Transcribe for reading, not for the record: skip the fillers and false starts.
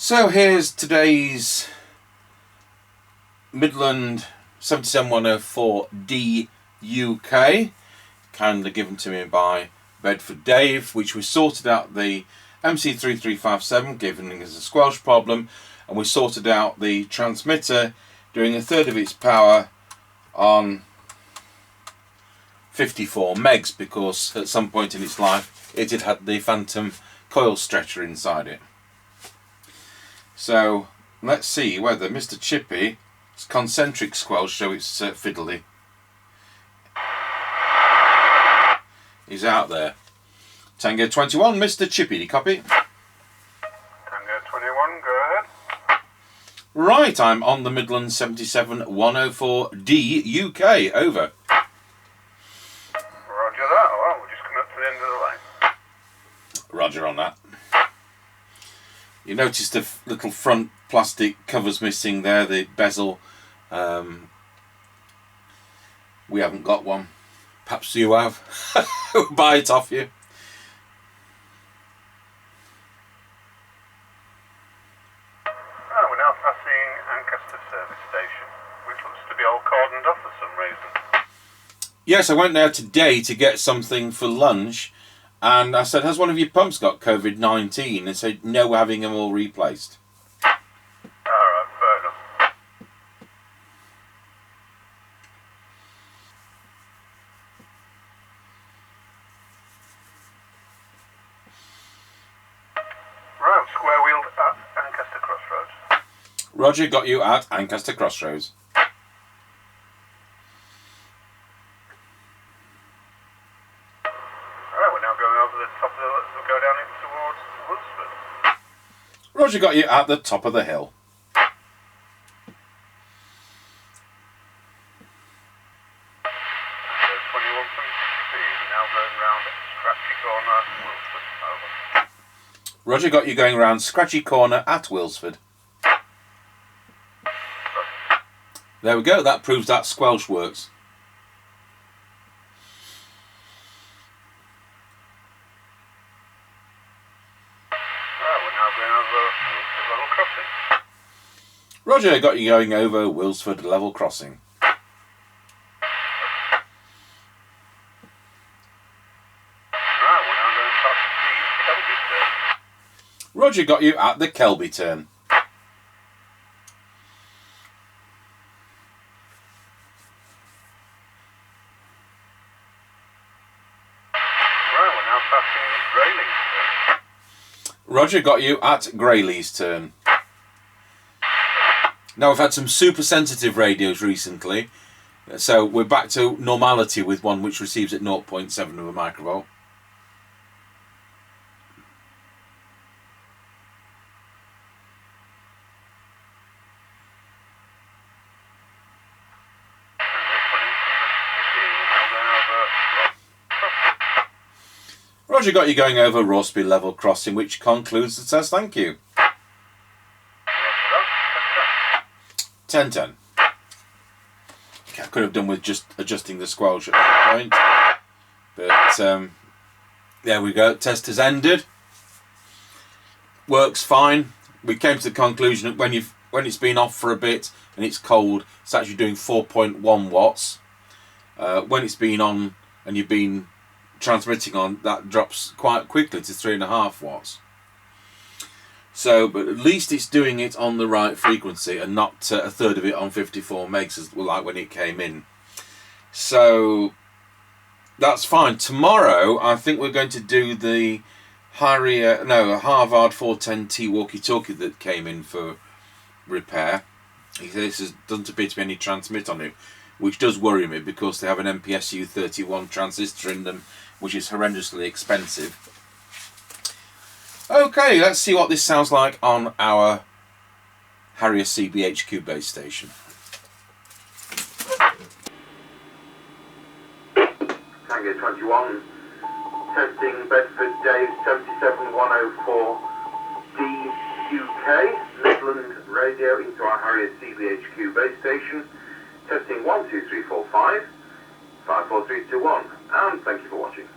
So here's today's Midland 77104D UK, kindly given to me by Bedford Dave, which we sorted out the MC3357, giving us a squelch problem, and we sorted out the transmitter doing a third of its power on 54 megs, because at some point in its life it had the phantom coil stretcher inside it. So let's see whether Mr. Chippie's concentric squelch, so it's fiddly, is out there. Tango 21, Mr. Chippie, do you copy? Tango 21, go ahead. Right, I'm on the Midland 77104D UK, over. Roger that. Well, we're just coming up to the end of the line. Roger on that. You noticed the little front plastic covers missing there, the bezel. We haven't got one. Perhaps you have. We'll buy it off you. We're now passing Ancaster service station, which looks to be all cordoned off for some reason. Yes, I went there today to get something for lunch, and I said, has one of your pumps got COVID-19? And said, no, we're having them all replaced. Alright, fair enough. Right, square wheeled at Ancaster Crossroads. Roger, got you at Ancaster Crossroads. Roger, got you at the top of the hill. Roger, got you going round Scratchy Corner at Wilsford. There we go, that proves that squelch works. Roger, got you going over Wilsford level crossing. Roger, got you at the Kelby turn. Roger, got you at Grayleys turn. Now, we've had some super sensitive radios recently, so we're back to normality with one which receives at 0.7 of a microvolt. Roger, got you going over Rossby level crossing, which concludes the test. Thank you. 10-10. Okay, I could have done with just adjusting the squelch at that point, but there we go. Test has ended. Works fine. We came to the conclusion that when it's been off for a bit and it's cold, it's actually doing 4.1 watts. When it's been on and you've been transmitting on, that drops quite quickly to 3.5 watts. So, but at least it's doing it on the right frequency and not a third of it on 54 megs as like when it came in. So that's fine. Tomorrow I think we're going to do the Harrier, no, a Harvard 410T walkie-talkie that came in for repair. This doesn't appear to be any transmit on it, which does worry me because they have an MPSU 31 transistor in them, which is horrendously expensive. Okay, let's see what this sounds like on our Harrier CBHQ base station. Tango 21, testing Bedford Dave 77104D UK, Midland radio into our Harrier CBHQ base station. Testing 1, 2, 3, 4, 5, 5, 4, 3, 2, 1, and thank you for watching.